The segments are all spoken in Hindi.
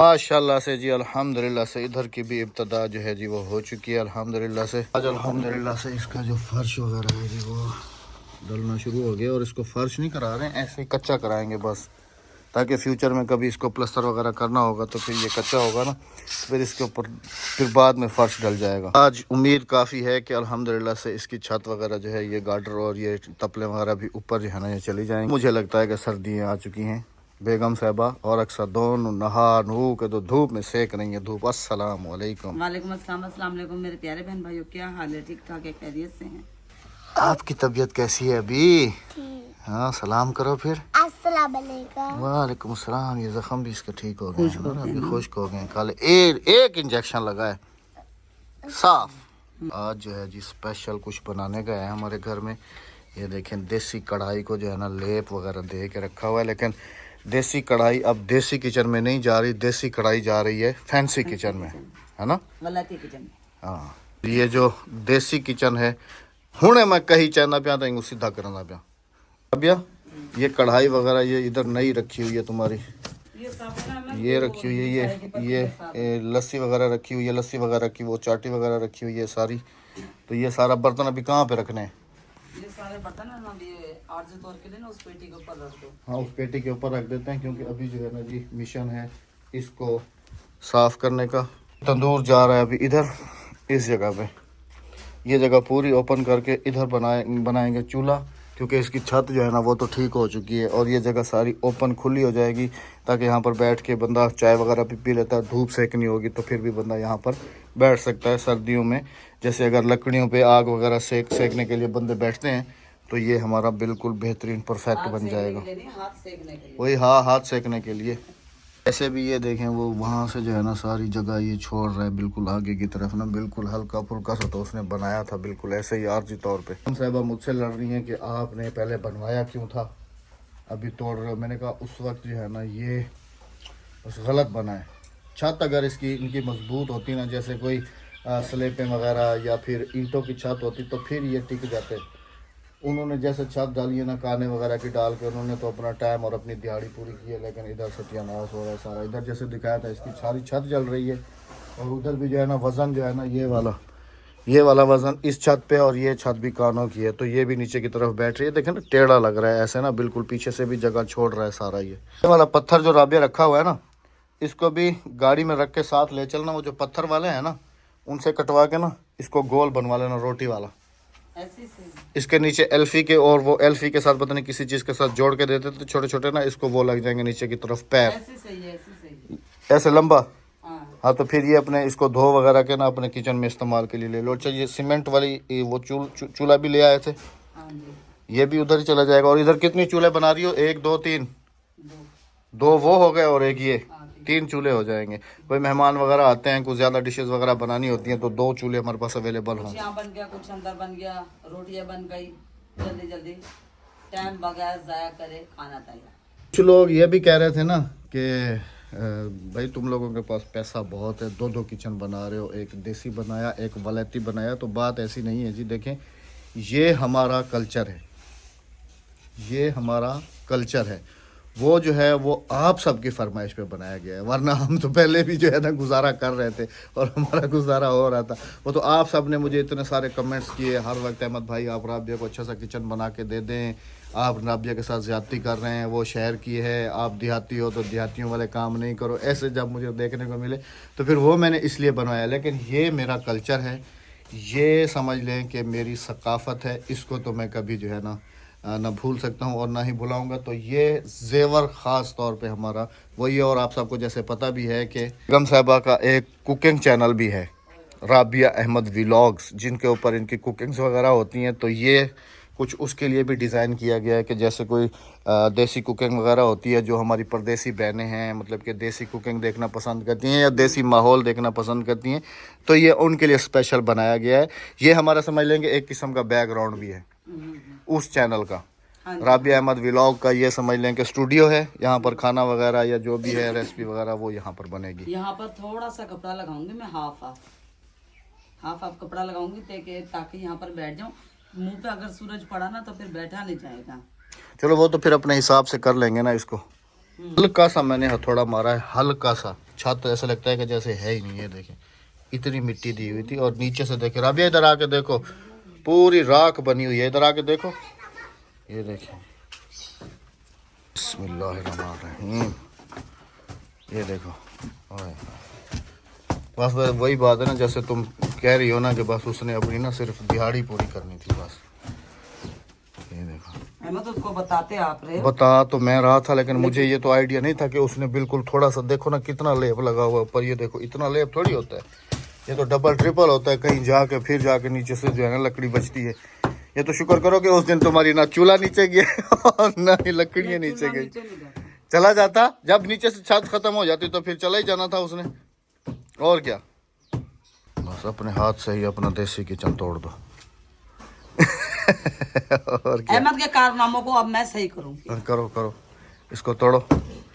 माशाल्लाह से जी, अल्हम्दुलिल्लाह से इधर की भी इब्तदा जो है जी वो हो चुकी है अल्हम्दुलिल्लाह से। आज अल्हम्दुलिल्लाह से इसका जो फर्श वगैरह है जी वो डलना शुरू हो गया और इसको फर्श नहीं करा रहे हैं, ऐसे ही कच्चा कराएंगे बस, ताकि फ्यूचर में कभी इसको प्लास्टर वगैरह करना होगा तो फिर ये कच्चा होगा ना, फिर इसके ऊपर फिर बाद में फर्श डल जाएगा। आज उम्मीद काफ़ी है कि अल्हम्दुलिल्लाह से इसकी छत वगैरह जो है ये गार्डर और ये तपले वगैरह भी ऊपर जो है ना ये चली जाएंगे। मुझे लगता है कि सर्दियाँ आ चुकी हैं। बेगम साहबा और अक्सर दोनों नहा नू के तो धूप में सेक रही है धूप। अस्सलाम वालेकुम। वालेकुम अस्सलाम। अस्सलाम वालेकुम मेरे प्यारे बहन भाइयों, क्या हाल है? ठीक ठाक है, खैरियत से हैं? आपकी तबीयत कैसी है अभी? हाँ सलाम करो फिर। अस्सलाम वालेकुम। वालेकुम सलाम। ये जख्म भी इसके ठीक हो गए हैं ना, अभी खुश्क हो गए। कल एक इंजेक्शन लगा है साफ। आज जो है जी स्पेशल कुछ बनाने का है हमारे घर में। ये देखें देसी कढ़ाई को जो है ना लेप वगैरह दे के रखा हुआ है, लेकिन देसी कढ़ाई अब देसी किचन में नहीं जा रही, देसी कढ़ाई जा रही है फैंसी किचन में, है ना? वलाती किचन। हाँ, ये जो देसी किचन है हुणे मैं कहीं चाहना पिया तो सीधा करना पिया। अब ये कढ़ाई वगैरह ये इधर नई रखी हुई है तुम्हारी, ये रखी हुई है, ये लस्सी वगैरह रखी हुई है, लस्सी वगैरह की वो चाटी वगैरह रखी हुई है सारी। तो ये सारा बर्तन अभी कहाँ पे रखने हैं? ये सारे बर्तन है ना, ये आरजे तौर के लिए ना उस पेटी के ऊपर रख दो। हाँ, उस पेटी के ऊपर रख देते हैं, क्योंकि अभी जो है ना जी मिशन है इसको साफ करने का। तंदूर जा रहा है अभी इधर इस जगह पे, ये जगह पूरी ओपन करके इधर बनाएंगे चूल्हा, क्योंकि इसकी छत जो है ना वो तो ठीक हो चुकी है और ये जगह सारी ओपन खुली हो जाएगी, ताकि यहाँ पर बैठ के बंदा चाय वगैरह भी पी लेता है। धूप सेकनी होगी तो फिर भी बंदा यहाँ पर बैठ सकता है सर्दियों में। जैसे अगर लकड़ियों पे आग वगैरह सेकने के लिए बंदे बैठते हैं तो ये हमारा बिल्कुल बेहतरीन परफेक्ट बन जाएगा। वही हाँ, हाथ सेकने के लिए। ऐसे भी ये देखें वो वहाँ से जो है ना सारी जगह ये छोड़ रहा है बिल्कुल आगे की तरफ ना, बिल्कुल हल्का फुल्का सा तो उसने बनाया था बिल्कुल ऐसे ही आर्जी तौर पे। हम साहिबा मुझसे लड़ रही हैं कि आपने पहले बनवाया क्यों था, अभी तोड़ रहे हो। मैंने कहा उस वक्त जो है ना ये बस गलत बना है। छत अगर इनकी मजबूत होती ना, जैसे कोई स्लेपें वगैरह या फिर ईंटों की छत होती तो फिर ये टिक जाते। उन्होंने जैसे छत डाली है ना काने वगैरह की डाल के, उन्होंने तो अपना टाइम और अपनी दिहाड़ी पूरी की है, लेकिन इधर सत्यानाश हो रहा है सारा। इधर जैसे दिखाया था इसकी सारी छत जल रही है, और उधर भी जो है ना वज़न जो है ना ये वाला वज़न इस छत पे, और ये छत भी कानों की है तो ये भी नीचे की तरफ बैठ रही है। देखें ना टेढ़ा लग रहा है ऐसे ना, बिल्कुल पीछे से भी जगह छोड़ रहा है सारा। ये वाला पत्थर जो राबिया रखा हुआ है ना, इसको भी गाड़ी में रख के साथ ले चलना। वो जो पत्थर वाले हैं ना उनसे कटवा के ना इसको गोल बनवा लेना रोटी वाला। इसके नीचे एल्फी के, और वो एल्फी के साथ पता नहीं किसी चीज के साथ जोड़ के देते थे छोटे छोटे ना, इसको वो लग जाएंगे नीचे की तरफ पैर। ऐसे लंबा। हाँ, तो फिर ये अपने इसको धो वगैरह के ना अपने किचन में इस्तेमाल के लिए ले लो। अच्छा, ये सीमेंट वाली वो चूल्हा भी ले आए थे, ये भी उधर ही चला जाएगा। और इधर कितनी चूल्हे बना रही हो? 1 2 3, 2 वो हो गए और एक ये, 3 चूल्हे हो जाएंगे। कोई मेहमान वगैरह आते हैं, कुछ ज़्यादा डिशेस वगैरह बनानी होती हैं तो 2 चूल्हे हमारे पास अवेलेबल हों। यहाँ बन गया, कुछ अंदर बन गया, रोटियां बन गई, जल्दी जल्दी टाइम बगैर जाया करे खाना तैयार। कुछ लोग ये भी कह रहे थे ना कि भाई तुम लोगों के पास पैसा बहुत है, 2 किचन बना रहे हो, एक देसी बनाया एक वलैती बनाया। तो बात ऐसी नहीं है जी। देखें ये हमारा कल्चर है, ये हमारा कल्चर है। वो जो है वो आप सबकी फरमाइश पे बनाया गया है, वरना हम तो पहले भी जो है ना गुजारा कर रहे थे और हमारा गुजारा हो रहा था। वो तो आप सब ने मुझे इतने सारे कमेंट्स किए हर वक्त, अहमद भाई आप राबिया को अच्छा सा किचन बना के दे दें, आप राबिया के साथ ज़्यादती कर रहे हैं, वो शहर की है, आप देहाती हो तो देहातियों वाले काम नहीं करो। ऐसे जब मुझे देखने को मिले तो फिर वो मैंने इसलिए बनवाया। लेकिन ये मेरा कल्चर है, ये समझ लें कि मेरी सकाफ़त है, इसको तो मैं कभी जो है ना भूल सकता हूँ और ना ही भुलाऊंगा। तो ये जेवर ख़ास तौर पे हमारा वही है। और आप सबको जैसे पता भी है कि बेगम साहिबा का एक कुकिंग चैनल भी है, राबिया अहमद व्लॉग्स, जिनके ऊपर इनकी कुकिंग्स वगैरह होती हैं। तो ये कुछ उसके लिए भी डिज़ाइन किया गया है कि जैसे कोई देसी कुकिंग वगैरह होती है, जो हमारी परदेसी बहनें हैं, मतलब कि देसी कुकिंग देखना पसंद करती हैं या देसी माहौल देखना पसंद करती हैं, तो ये उनके लिए स्पेशल बनाया गया है। ये हमारा समझ लेंगे एक किस्म का बैकग्राउंड भी है उस चैनल का। राबिया अहमद व्लॉग का ये समझ लें कि स्टूडियो है, यहाँ पर खाना वगैरह या जो भी है रेसिपी वगैरह वो यहाँ पर बनेगी। यहाँ पर थोड़ा सा कपड़ा लगाऊंगी मैं, हाफ कपड़ा लगाऊंगी ताकि यहाँ पर बैठ जाऊँ। मुंह पे अगर सूरज पड़ा ना तो फिर बैठा नहीं जाएगा। चलो वो तो फिर अपने हिसाब से कर लेंगे ना इसको। हल्का सा मैंने हथौड़ा मारा है, हल्का सा, छत ऐसा लगता है कि जैसे है ही नहीं। ये देखें इतनी मिट्टी दी हुई थी और नीचे से देखें राबिया इधर आके देखो पूरी राख बनी हुई है। इधर आके देखो ये देखें बिस्मिल्लाहिर्रहमानिर्रहीम। ये देखो ओए बस वही बात है ना जैसे तुम कह रही हो ना कि बस उसने अपनी ना सिर्फ दिहाड़ी पूरी करनी थी बस। ये देखो अहमद उसको बताते आप रहे हो। बता तो मैं रहा था लेकिन मुझे ये तो आइडिया नहीं था कि उसने बिल्कुल थोड़ा सा देखो ना कितना लेप लगा हुआ ऊपर। ये देखो इतना लेप थोड़ी होता है, ये तो डबल ट्रिपल होता है। कहीं जाके फिर जाके नीचे से जो है ना लकड़ी बचती है। ये तो शुक्र करो कि उस दिन तुम्हारी ना चूल्हा नीचे गया और ना ही लकड़ियाँ नीचे गई। चला जाता जब नीचे से छत खत्म हो जाती तो फिर चला ही जाना था उसने। और क्या बस अपने हाथ से ही अपना देसी किचन तोड़ दो। और क्या अहमद के कारनामों को अब मैं सही करूंगी। करो करो इसको तोड़ो।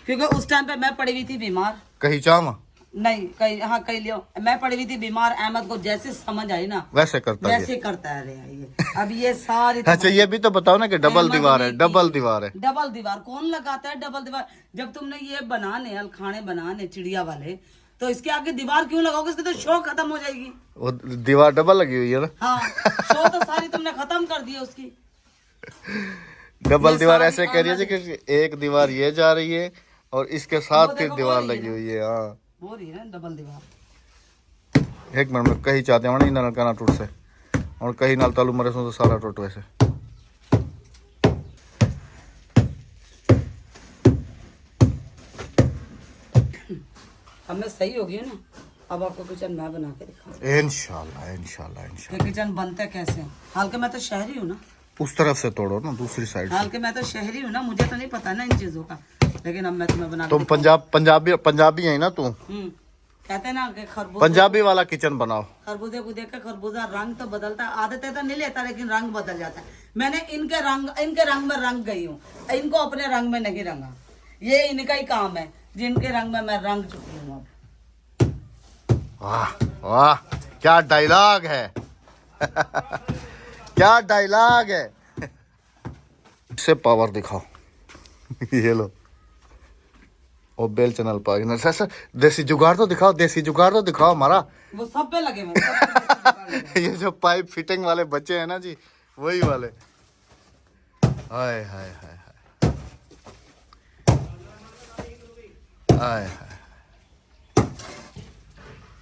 क्योंकि उस टाइम पे मैं पड़ी हुई थी बीमार। कहीं चामा नहीं कहीं हाँ कहीं लियो मैं पड़ी हुई थी बीमार। अहमद को जैसे समझ आई ना वैसे करता है वैसे करता है रे ये। अब ये सारी अच्छा ये भी तो बताओ ना कि डबल दीवार है। डबल दीवार है। डबल दीवार कौन लगाता है? डबल दीवार जब तुमने ये बनाने खाने बनाने चिड़िया वाले तो इसके आगे दीवार क्यों लगाओगे? इसकी तो शो खत्म हो जाएगी। वो दीवार डबल लगी हुई है ना। हाँ शो तो सारी तुमने खत्म कर दी है उसकी। डबल दीवार ऐसे कह रही है कि एक दीवार ये जा रही है और इसके साथ फिर दीवार लगी हुई है। हाँ वो रही है ना डबल दीवार। एक मिनट में कहीं चाहते हैं ना नलका ना टूट से और कहीं नाल तालू मरे तो सारा टूट वैसे। अब मैं सही होगी ना। अब आपको किचन मैं बना के दिखाऊंगी इंशाल्लाह इंशाल्लाह इंशाल्लाह। किचन बनते कैसे हैं। हालांकि मैं तो शहरी हूँ ना। उस तरफ से तोड़ो ना दूसरी साइड से। हालांकि मैं तो शहरी हूँ ना मुझे तो नहीं पता ना इन चीजों का। लेकिन अब मैं तुम्हें बना तुम पंजाबी है ना तू। कहते हैं ना कि खरबूजे पंजाबी वाला किचन बनाओ। खरबूजे को देख के खरबूजा रंग तो बदलता है। आदतें तो नहीं लेता लेकिन रंग बदल जाता है। मैंने इनके रंग में रंग गई हूँ। इनको अपने रंग में नहीं रंगा। ये इनका ही काम है जिनके रंग में मैं रंग चुकी हूँ। अब वाह वाह क्या डायलॉग है। क्या डायलॉग है। इससे पावर दिखाओ। ये लो और बेल चैनल पर सर देसी जुगाड़ तो दिखाओ। देसी जुगाड़ तो दिखाओ हमारा। वो सब पे लगे हुए। ये जो पाइप फिटिंग वाले बच्चे हैं ना जी वही वाले। हाय हाय हाय हाय हाय।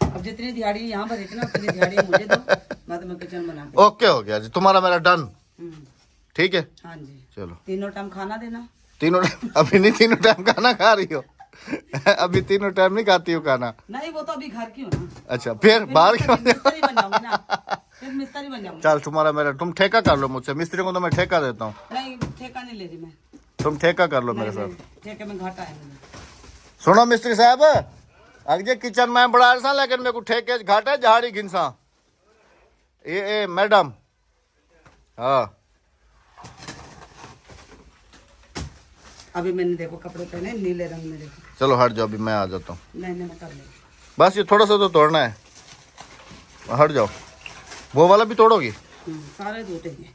अब जितनी दिहाड़ी यहाँ पर इतना उतनी दिहाड़ी मुझे दो। मैं तुम्हें किचन बना के। ओके हो गया जी तुम्हारा मेरा डन। ठीक है हाँ जी चलो। तीनों टाइम खाना देना। तीनों अभी नहीं तीनों टाइम खाना खा रही हो। अभी तीनों टाइम नहीं खाती हो खाना। नहीं वो तो अभी घर की हो ना। अच्छा फिर बाहर के मिस्त्री बन जाऊंगी ना। फिर मिस्त्री बन जाऊंगी। चल तुम्हारा मेरा तुम ठेका कर लो मुझसे। मिस्त्री को तो मैं ठेका देता हूँ। नहीं ठेका नहीं ले रही मैं। तुम ठेका कर लो मेरे साथ। ठेके में घाटा है मुझे। सुनो मिस्त्री साहब अगे किचन में बड़ा सा लेकिन मेरे को ठेके घाटा झाड़ी घिनसा। ये मैडम हाँ अभी मैंने देखो कपड़े पहने नीले रंग में। देखो चलो हट जाओ अभी मैं आ जाता हूँ। नहीं मैं कर ले। बस ये थोड़ा सा तो तोड़ना है। हट जाओ। वो वाला भी तोड़ोगी। सारे टूटेंगे।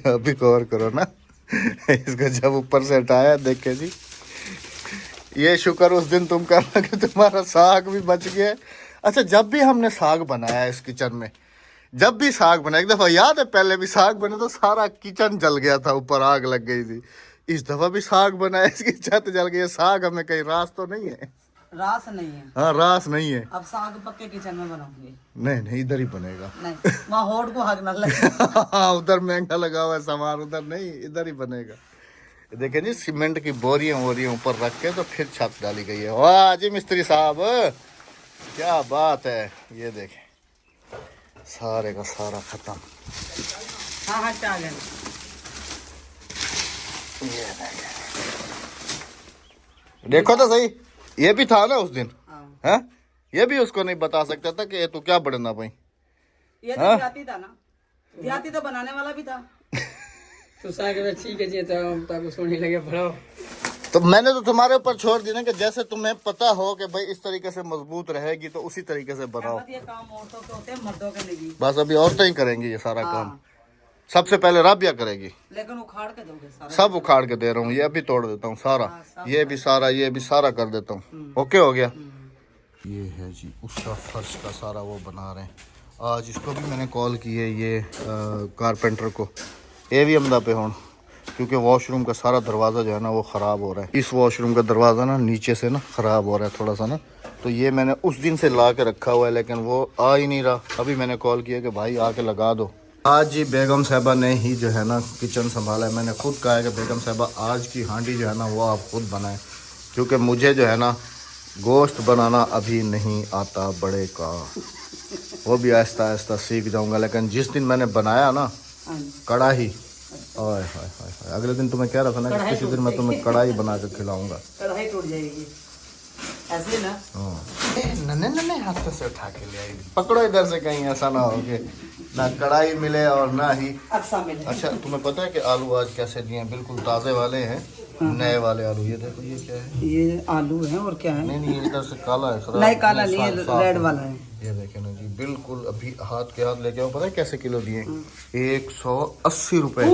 अभी कवर करो ना। इसको जब ऊपर से हटाया देखे जी। ये शुक्र उस दिन तुम करना कि तुम्हारा साग भी बच गया। अच्छा जब भी हमने साग बनाया इस किचन में जब भी साग बना एक दफा याद है पहले भी साग बने तो सारा किचन जल गया था ऊपर आग लग गई थी। इस दफा भी साग बनाया इसकी छत जल गई है। साग हमें कहीं रास तो नहीं है। रास नहीं है। हाँ रास नहीं है। अब साग पक्के किचन में बनाऊंगी। नहीं नहीं इधर ही बनेगा। नहीं वहाँ होड़ को हक न लगे। हाँ उधर महंगा लगा हुआ है सामान उधर नहीं इधर ही बनेगा। देखें जी सीमेंट की बोरियां ऊपर रख के तो फिर छत डाली गई है। वाह जी मिस्त्री साहब क्या बात है। ये देखें सारे का सारा खत्म। हाँ हाँ चाल है। ये देखो तो सही ये भी था ना उस दिन। है ये भी उसको नहीं बता सकता था कि तू क्या बढ़ना भाई। ये तो देहाती था ना। देहाती तो बनाने वाला भी था। तो साग ठीक है जी तो सोने लगे बढ़ाओ। तो मैंने तो तुम्हारे ऊपर छोड़ दिया ना कि जैसे तुम्हें पता हो कि भाई इस तरीके से मजबूत रहेगी तो उसी तरीके से बनाओ। ये काम औरतों के होते हैं मर्दों के नहीं। बस अभी औरतें ही करेंगी ये सारा काम। सबसे पहले राबिया करेगी, लेकिन उखाड़ के दोगे सारा? सब उखाड़ के दे रहा हूँ, ये अभी तोड़ देता हूँ सारा, ये भी सारा कर देता हूँ। ओके हो गया। ये है जी उसका फर्श का सारा वो बना रहे हैं। आज इसको भी मैंने कॉल की है, ये कारपेंटर को, ये भी अमदा पे हों, क्योंकि वॉशरूम का सारा दरवाज़ा जो है ना वो ख़राब हो रहा है। इस वॉशरूम का दरवाज़ा ना नीचे से ना ख़राब हो रहा है थोड़ा सा ना, तो ये मैंने उस दिन से ला के रखा हुआ है, लेकिन वो आ ही नहीं रहा। अभी मैंने कॉल किया कि भाई आके लगा दो। आज जी बेगम साहबा ने ही जो है ना किचन संभाला है। मैंने खुद कहा है कि बेगम साहबा आज की हांडी जो है ना वो आप खुद बनाएं, क्योंकि मुझे जो है ना गोश्त बनाना अभी नहीं आता बड़े का, वो भी आहिस्ता आहिस्ता सीख जाऊंगा। लेकिन जिस दिन मैंने बनाया ना कढ़ाई, ओए हाय हाय हाय, अगले दिन तुम्हें कह रहा था ना कि किसी दिन मैं तुम्हें कढ़ाई बना कर खिलाऊंगा। कढ़ाई टूट जाएगी ऐसे ना। नन्हे नन्हे हाथों से उठा के ले आई, पकड़ो इधर से, कहीं ऐसा ना हो कि ना कढ़ाई मिले और ना ही अच्छा मिले। अच्छा तुम्हें पता है कि आलू आज कैसे दिए हैं? बिल्कुल ताज़े वाले हैं, नए वाले आलू। ये देखो ये क्या है? ये आलू है और क्या है? नहीं ये इधर से काला है, नहीं काला नहीं है, रेड वाला है। ये देखे ना जी, बिल्कुल अभी हाथ के हाथ लेके आओ। पता है कैसे किलो दिए? 180 रुपए।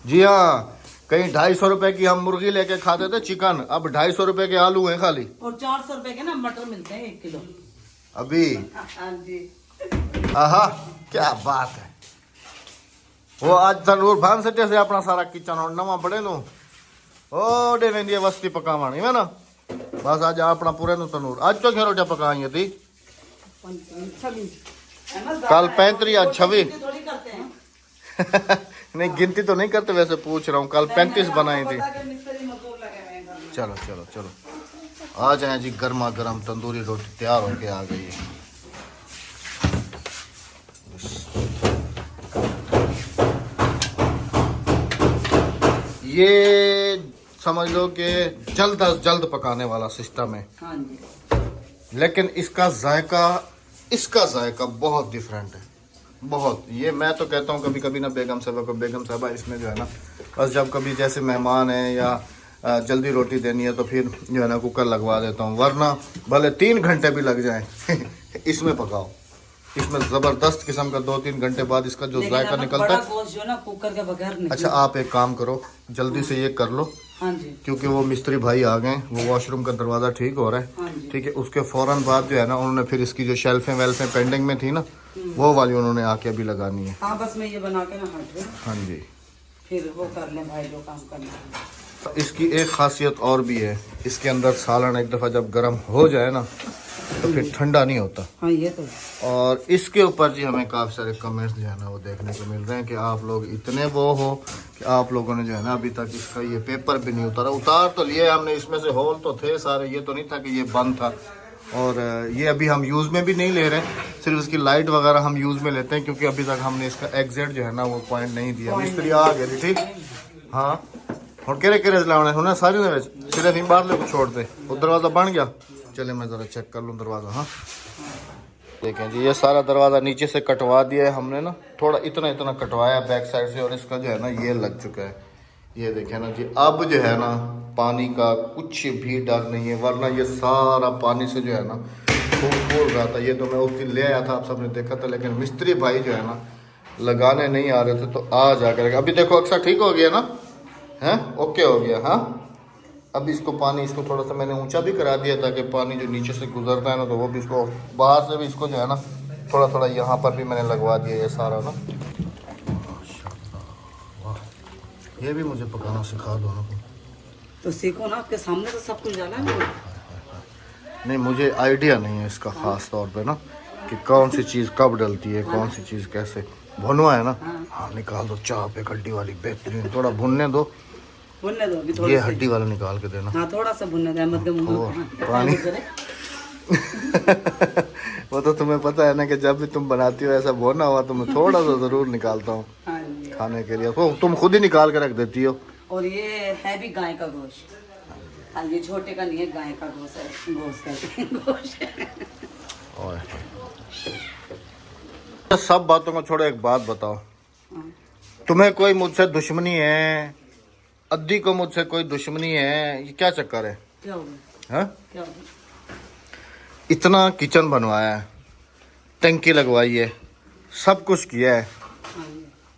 जी हाँ, कहीं 250 रुपए की हम मुर्गी लेके खाते थे चिकन, अब 250 रुपए के आलू हैं खाली। और 400 रुपए के ना मटर मिलते हैं 1 किलो अभी। हाँ जी। आहा क्या बात है। वो आज तनूर भान सटे से अपना सारा किचन और नवा बड़े नो ओ डे वेंदी वस्ती पकावानी है ना, बस आज अपना पूरे नो तनूर। आज तो क्या रोटियां पकाएंगे थी? कल 35 आज 26। नहीं गिनती तो नहीं करते, वैसे पूछ रहा हूँ। कल 35 बनाई थी। चलो चलो चलो आ जाए जी, गर्मा गर्म तंदूरी रोटी तैयार होके आ गई है। ये समझ लो कि जल्द अज जल्द पकाने वाला सिस्टम है। हाँ जी। लेकिन इसका जायका बहुत डिफरेंट है, बहुत। ये मैं तो कहता हूँ कभी कभी ना बेगम साहबा इसमें जो है ना, बस जब कभी जैसे मेहमान है या जल्दी रोटी देनी है तो फिर जो है ना कुकर लगवा देता हूँ, वरना भले 3 घंटे भी लग जाए इसमें पकाओ। इसमें ज़बरदस्त किस्म का 2-3 घंटे बाद इसका जो जायका निकलता है। गोश्त जो ना कुकर के बगैर नहीं। अच्छा आप एक काम करो, जल्दी से ये कर लो। हाँ जी। क्योंकि वो मिस्त्री भाई आ गए, वो वॉशरूम का दरवाज़ा ठीक हो रहा है। हाँ जी। ठीक है, उसके फ़ौरन बाद जो है ना उन्होंने फिर इसकी जो शेल्फें वेल्फें पेंडिंग में थी ना, वो वाली उन्होंने आके अभी लगानी है। हाँ बस मैं ये बना के ना हट गई, हाँ जी, फिर वो कर ले भाई जो काम करना है। इसकी एक खासियत और भी है, इसके अंदर सालन एक दफ़ा जब गर्म हो जाए ना तो फिर ठंडा नहीं होता। हाँ ये तो। और इसके ऊपर जी हमें काफ़ी सारे कमेंट्स जो है ना वो देखने को मिल रहे हैं कि आप लोग इतने वो हो कि आप लोगों ने जो है ना अभी तक इसका ये पेपर भी नहीं उतारा। उतार तो लिए हमने, इसमें से होल तो थे सारे, ये तो नहीं था कि ये बंद था। और ये अभी हम यूज़ में भी नहीं ले रहे, सिर्फ इसकी लाइट वगैरह हम यूज़ में लेते हैं, क्योंकि अभी तक हमने इसका एग्जैक्ट जो है ना वो पॉइंट नहीं दिया। मिस्त्री आ गए ठीक। हाँ और केरे लाने होने सारे ने सिर्फ ही बाहर को छोड़ दे। वो दरवाज़ा बन गया, चले मैं ज़रा चेक कर लूँ दरवाज़ा। हाँ देखें जी, ये सारा दरवाज़ा नीचे से कटवा दिया है हमने ना, थोड़ा इतना कटवाया बैक साइड से, और इसका जो है ना ये लग चुका है। ये देखें ना जी, अब जो है ना पानी का कुछ भी डर नहीं है, वरना ये सारा पानी से जो है ना फूल रहा था। ये तो मैं उस दिन ले आया था, आप सबने देखा था, लेकिन मिस्त्री भाई जो है ना लगाने नहीं आ रहे थे, तो आज आकर अभी देखो अक्सर ठीक हो गया ना, है ओके हो गया। हाँ अब इसको पानी, इसको थोड़ा सा मैंने ऊंचा भी करा दिया ताकि पानी जो नीचे से गुजरता है ना तो वो भी इसको बाहर से भी इसको जो है ना थोड़ा यहाँ पर भी मैंने लगवा दिया ये सारा ना। वाह, ये भी मुझे पकाना सिखा दो ना। तो सीखो ना, आपके सामने तो सब कुछ डाला है। नहीं मुझे आइडिया नहीं है इसका ख़ास तौर पे ना कि कौन सी चीज़ कब डलती है, कौन सी चीज़ कैसे। भुनवा है ना? हाँ निकाल दो, चाह पे हड्डी वाली बेहतरीन, थोड़ा भुनने दो, भुनने दो अभी थोड़ा। ये हड्डी वाला निकाल के देना। हाँ थोड़ा सा भुनने दो, मत पानी वो तो तुम्हें पता है ना कि जब भी तुम बनाती हो ऐसा भुना हुआ तो मैं थोड़ा सा ज़रूर निकालता हूँ खाने के लिए। तो तुम खुद ही निकाल के रख देती हो। और ये है भी गाय का गोश्त। हाँ ये छोटे का नहीं है, गाय का गोश्त है, गोश्त है। सब बातों को छोड़ो, एक बात बताओ, तुम्हें कोई मुझसे दुश्मनी है? अद्दी को मुझसे कोई दुश्मनी है? ये क्या चक्कर है? क्या हो गया? हाँ क्या हो गया? इतना किचन बनवाया है, टंकी लगवाई है, सब कुछ किया है,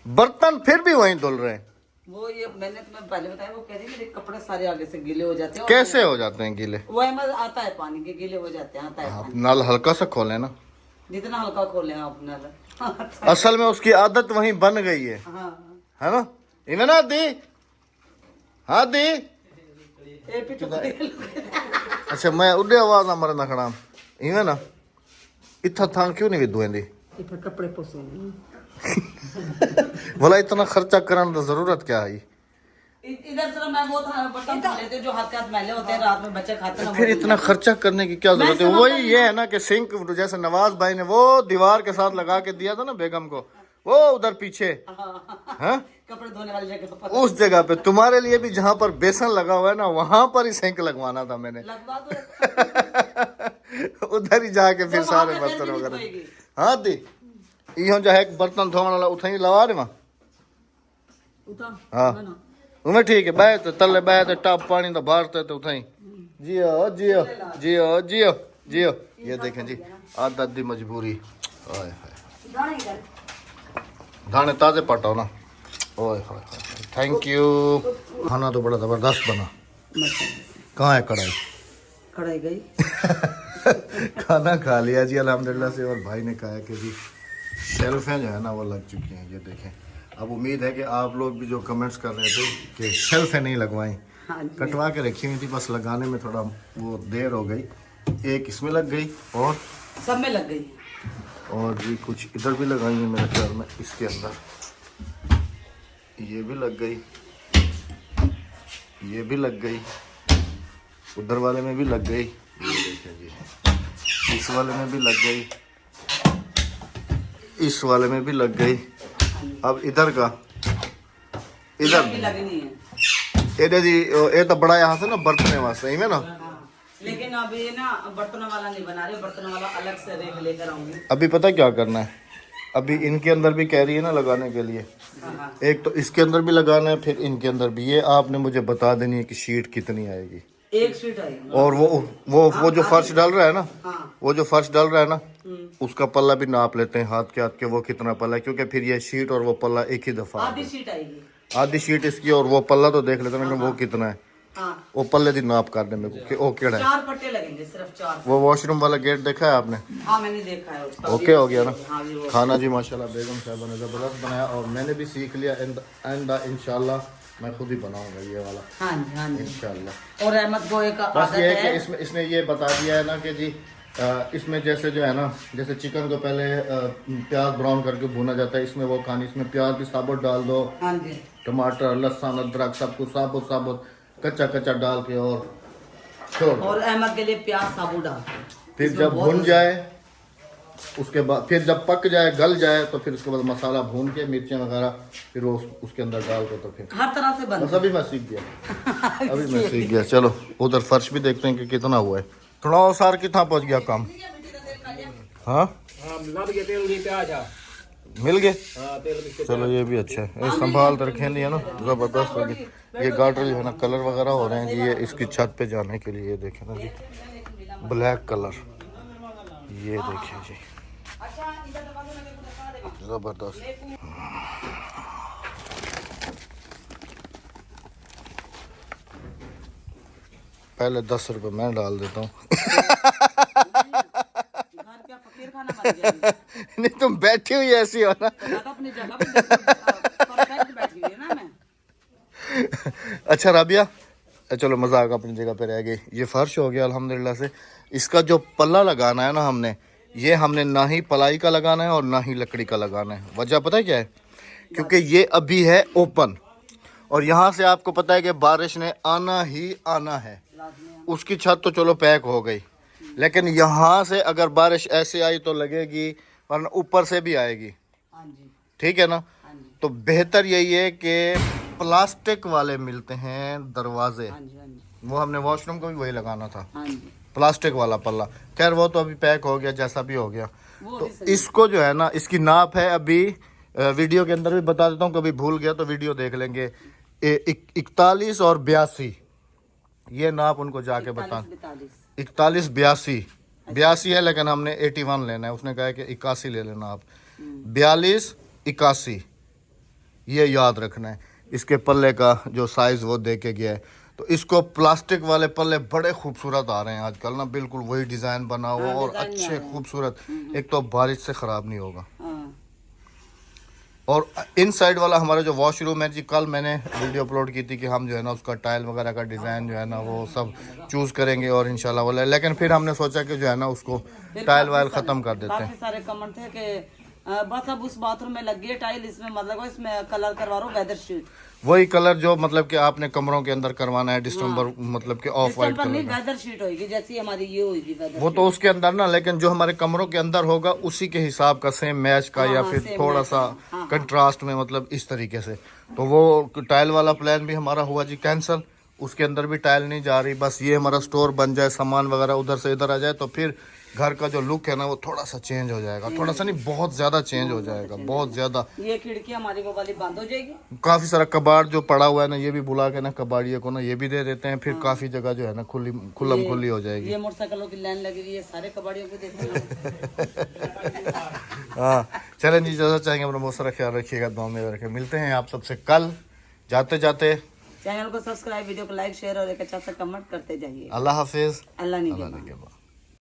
बर्तन फिर भी वहीं धुल रहे हैं। वो ये मैंने तुम्हें पहले बताया, वो कह रही मेरे कपड़े सारे आगे से गीले हो जाते हैं। कैसे हो जाते हैं गीले? वो में आता है पानी के, गीले हो जाते हैं, आता है आप पानी। नल हल्का सा खोलें ना। जितना हल्का खोले आप नल। असल में उसकी आदत वहीं बन गई है हाँ है ना? इन्हें ना दी, हाँ दी। ए पिछू अच्छा मैं उड़े आवाज ना मरना खड़ा इवें ना इतना थान क्यों नहीं विदुएं दी? कपड़े पोसे बोला इतना खर्चा करने की जरूरत क्या है? इधर से मैं वो था बर्तन धो लेते जो हाथ के हाथ मैले होते हैं, रात में बच्चे खाते हैं ना। फिर इतना खर्चा करने की क्या जरूरत है? वही ये है ना कि सिंक जैसे नवाज भाई ने वो दीवार के साथ लगा के दिया था ना बेगम को, वो उधर पीछे हाँ कपड़े धोने वाली जगह पर, उस जगह पे तुम्हारे लिए भी जहाँ पर बेसन लगा हुआ है ना वहां पर ही सिंक लगवाना था मैंने। लगवा दो। उधर ही जाके फिर तो वहाँ सारे पे बर्तन फिर भी वगैरह धोएगी। हाँ दी इहो जो है बर्तन धोने वाला उठाई लवा दे हाँ उन्हें ठीक है बैठ तले बैठ टप पानी तो भरते तो उठाई जियो जियो जियो जियो जियो। ये देखें जी आदत दी मजबूरी। ओए होए दाने ताजे पटाओ ना। ओए होए थैंक यू। खाना तो बड़ा जबरदस्त बना। कहाँ है कढ़ाई? कढ़ाई गई। खाना खा लिया जी अल्हम्दुलिल्लाह से। और भाई ने कहा कि जी शेल्फें जो है ना वो लग चुकी हैं। ये देखें अब उम्मीद है कि आप लोग भी जो कमेंट्स कर रहे थे कि शेल्फें नहीं लगवाई, कटवा के रखी हुई थी, बस लगाने में थोड़ा वो देर हो गई। एक इसमें लग गई और सब में लग गई और भी कुछ इधर भी लगाई है मेरे ख्याल में। इसके अंदर ये भी लग गई, ये भी लग गई, उधर वाले में भी लग गई। ये देखें जी इस वाले में भी लग गई, इस वाले में भी लग गई। अब इधर का इधर भी लगनी है। ये जी ये तो बड़ा यहाँ से ना बरतने वास्ते ही में ना। लेकिन अब ये ना बर्तनों वाला नहीं बना रहे, बर्तनों वाला अलग से रेक लेकर आऊंगी। अभी पता क्या करना है, अभी इनके अंदर भी कह रही है ना लगाने के लिए। एक तो इसके अंदर भी लगाना है फिर इनके अंदर भी। ये आपने मुझे बता देनी है कि शीट कितनी आएगी। एक शीट आएगी। और वो जो फर्श डाल रहा है ना, वो जो फर्श डाल रहा है ना उसका पल्ला भी नाप लेते हैं हाथ के वो कितना पल्ला है, क्योंकि फिर ये शीट और वो पल्ला एक ही दफा आधी शीट आएगी। आधी शीट इसकी और वो पल्ला तो देख लेते ना कि वो कितना है। वो पल्ले दी नाप कर दे मेरे को कि वो केड़ा है। 4 पट्टे लगेंगे, सिर्फ 4। वो वॉशरूम वाला गेट देखा है आपने? हाँ मैंने देखा है उसका। ओके हो गया ना। हाँ जी, वो खाना जी माशाल्लाह बेगम साहब ने जबरदस्त बनाया और मैंने भी सीख लिया। इंशाल्लाह मैं खुद ही बनाऊंगा ये वाला। हाँ जी हाँ जी इंशाल्लाह। और अहमद को एक बस आदत ये है है कि इसमें इसने ये बता दिया है ना कि जी इसमें जैसे जो है ना जैसे चिकन को पहले प्याज ब्राउन करके भुना जाता है, इसमें वो खानी इसमें प्याज भी साबुत डाल दो, हाँ जी टमाटर लहसुन अदरक सब कुछ साबुत साबुत कच्चा कच्चा डाल के और छोड़ दो। और अहमद के लिए प्याज साबुत डाल। फिर जब भुन जाए उसके बाद फिर जब पक जाए गल जाए तो फिर उसके बाद मसाला भून के मिर्चें वगैरह फिर वो उसके अंदर डाल के तो फिर हर तरह से बस अभी मैं सीख गया। अभी मैं सीख गया। चलो उधर फर्श भी देखते हैं कि कितना हुआ है। थोड़ा और सार कितना पहुंच गया काम? हाँ मिल गए। चलो ये भी अच्छा है। ये संभाल कर रखे नहीं है ना जबरदस्त होगी। ये गार्डर जो है ना कलर वगैरह हो रहे हैं जी ये इसकी छत पे जाने के लिए। ये देखें ना जी ब्लैक कलर, ये देखिए जी जबरदस्त। पहले 10 रुपए मैं डाल देता हूँ। नहीं तुम बैठी हुई ऐसी हो ना। अपनी जगह पे परफेक्ट बैठी हुई है ना मैं। अच्छा राबिया चलो मजाक अपनी जगह पे रह गई। ये फर्श हो गया अल्हम्दुलिल्लाह से। इसका जो पल्ला लगाना है ना हमने ना ही पलाई का लगाना है और ना ही लकड़ी का लगाना है। वजह पता है क्या है? क्योंकि ये अभी है ओपन और यहाँ से आपको पता है कि बारिश ने आना ही आना है। उसकी छत तो चलो पैक हो गई, लेकिन यहाँ से अगर बारिश ऐसे आई तो लगेगी और ऊपर से भी आएगी। ठीक है ना? तो बेहतर यही है कि प्लास्टिक वाले मिलते हैं दरवाजे। वो हमने वॉशरूम को भी वही लगाना था, प्लास्टिक वाला पल्ला। खैर वो तो अभी पैक हो गया जैसा भी हो गया। तो इसको जो है ना इसकी नाप है अभी वीडियो के अंदर भी बता देता हूँ, कभी भूल गया तो वीडियो देख लेंगे। 41 और 82 ये नाप उनको जाके बता। 41 82 है लेकिन हमने 81 लेना है। उसने कहा कि 81 ले लेना आप। 42 81 ये याद रखना है। इसके पल्ले का जो साइज़ वो दे के गया है। तो इसको प्लास्टिक वाले पल्ले बड़े खूबसूरत आ रहे हैं आजकल ना, बिल्कुल वही डिज़ाइन बना हुआ और डिजाइन में आ अच्छे रहे हैं। खूबसूरत। एक तो बारिश से ख़राब नहीं होगा। हाँ। और इन साइड वाला हमारा जो वॉशरूम है जी, कल मैंने वीडियो अपलोड की थी कि हम जो है ना उसका टाइल वगैरह का डिज़ाइन जो है ना वो सब चूज़ करेंगे और इंशाल्लाह वाला, लेकिन फिर हमने सोचा कि जो है ना उसको फिर टाइल काफी वाइल सारे- ख़त्म कर देते हैं। काफी सारे कमेंट थे कि बस अब उस बाथरूम में लग गई है टाइल, इसमें मतलब इसमें कलर करवा रहा हूँ वेदर शीट। वही कलर जो मतलब कि आपने कमरों के अंदर करवाना है, दिसंबर मतलब कि ऑफ वाइट पर नहीं कलर का। वेदर शीट होगी जैसी हमारी ये होगी वेदर वो तो उसके अंदर ना, लेकिन जो हमारे कमरों के अंदर होगा उसी के हिसाब का सेम मैच का, या हाँ, फिर सेम थोड़ा मैच सा का। हाँ, कंट्रास्ट में, मतलब इस तरीके से। तो वो टाइल वाला प्लान भी हमारा हुआ जी कैंसिल। उसके अंदर भी टाइल नहीं जा रही, बस ये हमारा स्टोर बन जाए, सामान वगैरह उधर से इधर आ जाए, तो फिर घर का जो लुक है ना वो थोड़ा सा चेंज हो जाएगा। थोड़ा सा नहीं, बहुत ज़्यादा चेंज हो जाएगा, बहुत ज़्यादा। ये खिड़की हमारी वो वाली बंद हो जाएगी। काफ़ी सारा कबाड़ जो पड़ा हुआ है ना, ये भी बुला के ना कबाड़िए को ना ये भी दे देते हैं, फिर काफ़ी जगह जो है ना खुल्लम खुल्ली हो जाएगी। ये मोटरसाइकिलों की लाइन लगी हुई है, सारे कबाड़ियों को देते हैं। हाँ चलें जी, जैसा चाहेंगे अपना बहुत सारा ख्याल रखिएगा, दुआ में रखें। मिलते हैं आप सबसे कल। जाते जाते चैनल को सब्सक्राइब, वीडियो को लाइक शेयर और एक अच्छा सा कमेंट करते जाइए। अल्लाह हाफिज़। अल्लाह अल्लाह निगहबान। निगहबान।